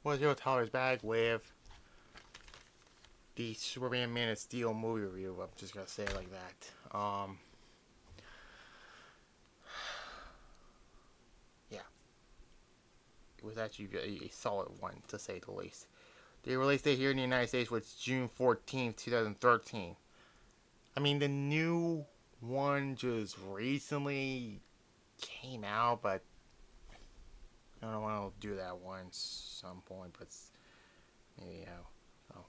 Was your Tyler's back with the Superman Man of Steel movie review. I'm just gonna say it like that. Yeah, it was actually a solid one to say the least. The release date here in the United States was June 14th, 2013. I mean, the new one just recently came out, but I don't want to do that one some point, but maybe So,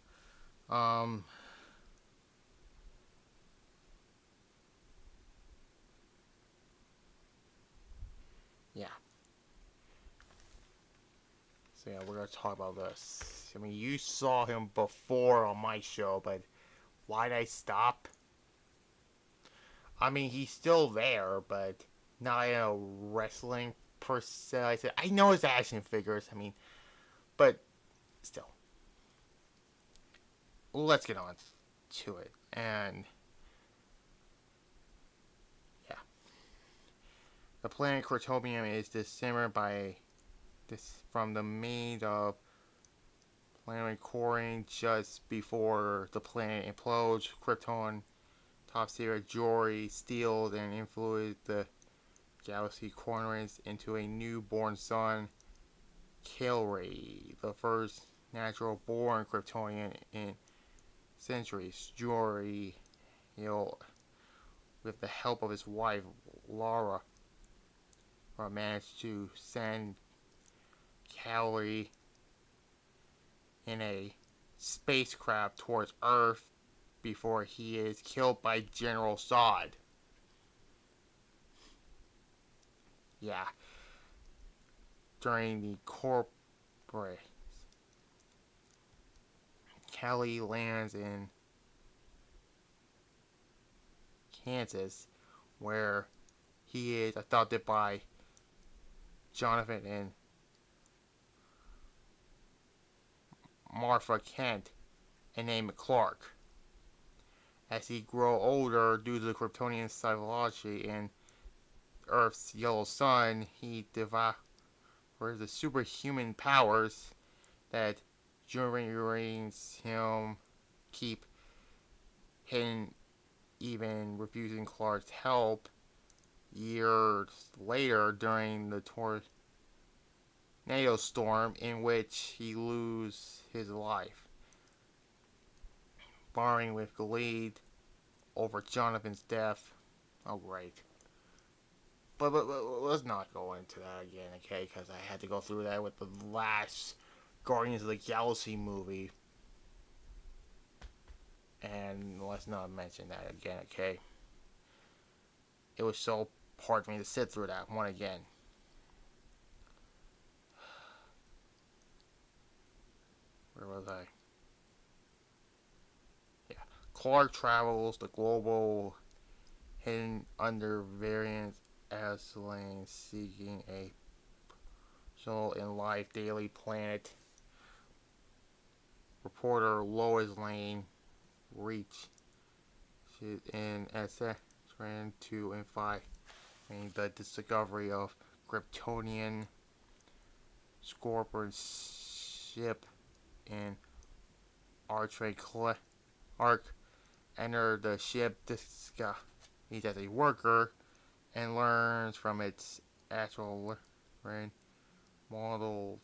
yeah. So yeah, we're gonna talk about this. I mean, you saw him before on my show, but why'd I stop? I mean, he's still there, but not in a wrestling per se. I said I know it's action figures. I mean, but still, let's get on to it. And yeah, the planet Kryptonium is dismembered by this from the main of planet Corin just before the planet implodes. Krypton top secret Jory steals and influences the galaxy corners into a newborn son, Kilray, the first natural-born Kryptonian in centuries. Jory, with the help of his wife, Laura, managed to send Kilray in a spacecraft towards Earth before he is killed by General Zod. Yeah, during the corporate Kelly lands in Kansas, where he is adopted by Jonathan and Martha Kent and named Clark. As he grows older, due to the Kryptonian psychology and Earth's yellow sun, he devours the superhuman powers that generates him keep hidden, even refusing Clark's help. Years later, during the tornado storm in which he loses his life, barring with glee over Jonathan's death. Oh, great. But let's not go into that again, okay? Because I had to go through that with the last Guardians of the Galaxy movie. And let's not mention that again, okay? It was so hard for me to sit through that one again. Where was I? Yeah. Clark travels the global hidden under variants as lane seeking a show in life daily planet. Reporter Lois Lane reached in SF Strand 2 and 5, meaning the discovery of Kryptonian Scorpion ship in Arc enter the ship disguised as a worker and learns from its actual modeled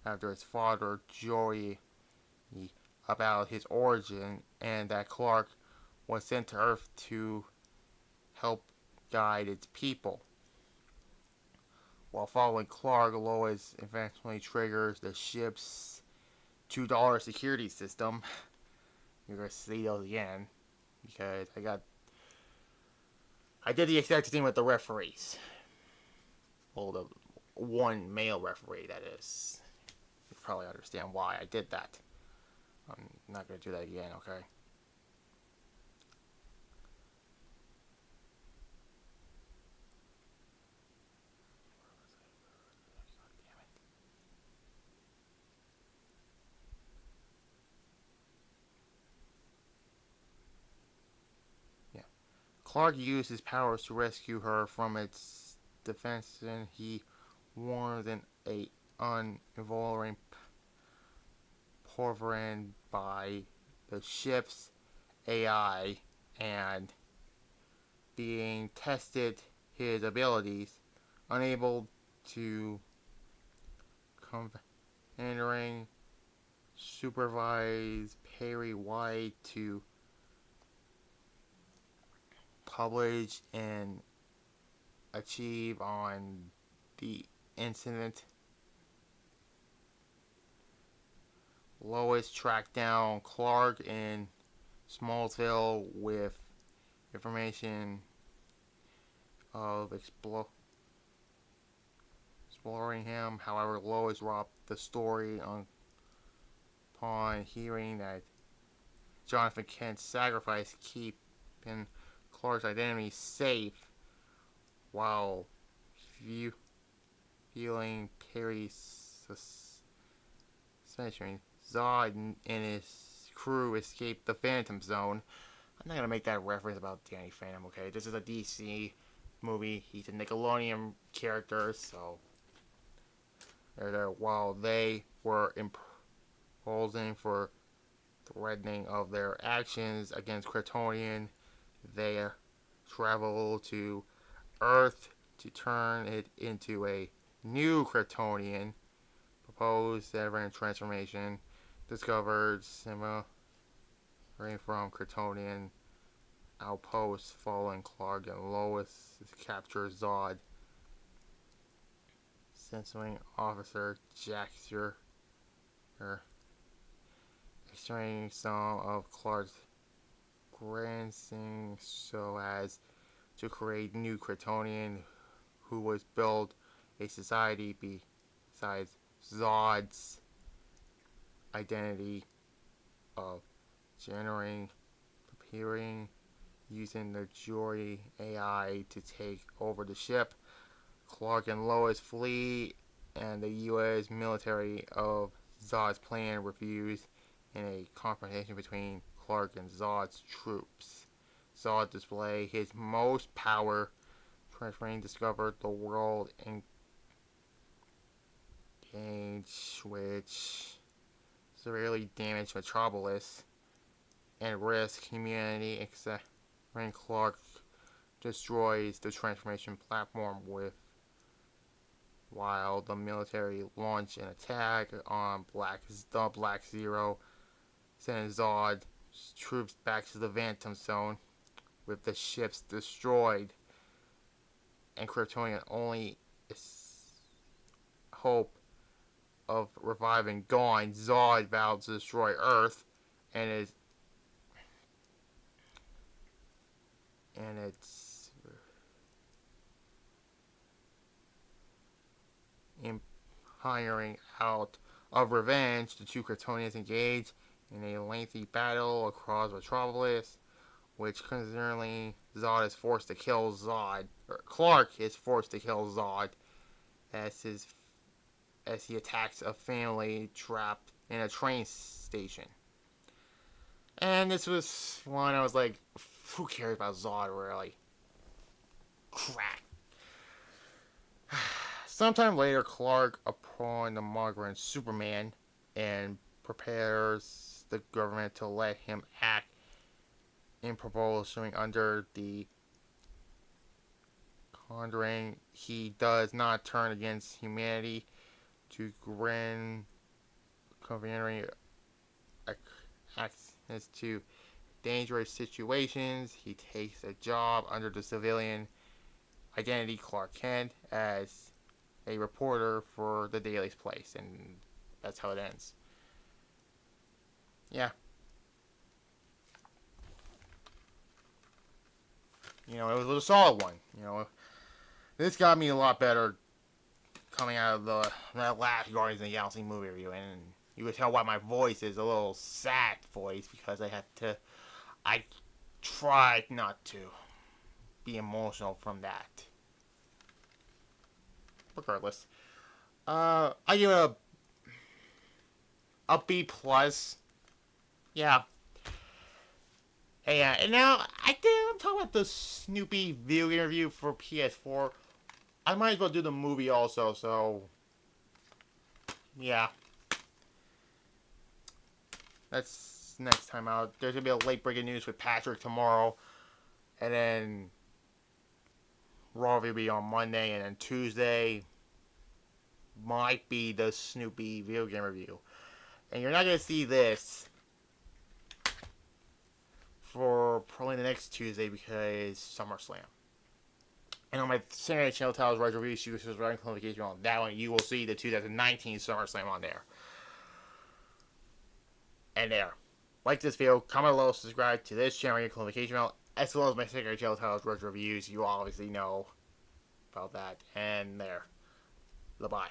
after its father Joey about his origin and that Clark was sent to Earth to help guide its people. While following Clark, Lois eventually triggers the ship's $2 security system. You're gonna see those again because I did the exact thing with the referees. Well, the one male referee that is. You probably understand why I did that. I'm not gonna do that again, okay? Yeah. Clark used his powers to rescue her from its defense, and he warns an uninvolving governed by the ship's AI and being tested his abilities, unable to entering supervise Perry White to publish and achieve on the incident. Lois tracked down Clark in Smallville with information of exploring him. However, Lois dropped the story upon hearing that Jonathan Kent's sacrifice keeping Clark's identity safe while feeling Perry's suspension. Zod and his crew escaped the Phantom Zone. I'm not gonna make that reference about Danny Phantom, okay? This is a DC movie. He's a Nickelodeon character, so while they were imposing for threatening of their actions against Kryptonian, they travel to Earth to turn it into a new Kryptonian. Proposed Severn transformation discovered similar from Kryptonian outposts following Clark and Lois capture Zod. Censoring officer Jaxter extracting some of Clark's grandson so as to create new Kryptonian who was build a society besides Zod's identity of generating, preparing, using the Jory AI to take over the ship. Clark and Lois flee, and the U.S. military of Zod's plan refused in a confrontation between Clark and Zod's troops. Zod displayed his most power, transferring discovered the world engaged, which severely damaged Metropolis and risked humanity, except when Clark destroys the transformation platform while the military launched an attack on the Black Zero, sending Zod's troops back to the Phantom Zone with the ships destroyed and Kryptonian only hope of reviving gone. Zod vowed to destroy Earth and its hiring out of revenge. The two Kryptonians engage in a lengthy battle across Metropolis, which concerningly Zod is forced to kill Zod, or Clark is forced to kill Zod as he attacks a family trapped in a train station. And this was one I was like, who cares about Zod really? Crap. Sometime later, Clark upon the migrant Superman and prepares the government to let him act in proposing under the Conjuring. He does not turn against humanity to grand convening access to dangerous situations. He takes a job under the civilian identity Clark Kent as a reporter for the Daily's Place, and that's how it ends. Yeah. It was a solid one. This got me a lot better coming out of that last Guardians of the Galaxy movie review, and you can tell why my voice is a little sad voice, because I tried not to be emotional from that. Regardless, I give it a B plus. Yeah. Hey, and now I'm talking about the Snoopy video game review for PS4. I might as well do the movie also, so yeah. That's next time out. There's gonna be a late breaking news with Patrick tomorrow, and then Raw will be on Monday, and then Tuesday might be the Snoopy video game review. And you're not gonna see this for probably the next Tuesday because SummerSlam. And on my Saturday Channel Titles Rise Review Series Running Qualification on that one, you will see the 2019 SummerSlam on there. And there. Like this video, comment below, subscribe to this channel, your qualification channel, as well as my Saturday Channel Titles Rise Reviews. You obviously know about that. And there. Bye-bye.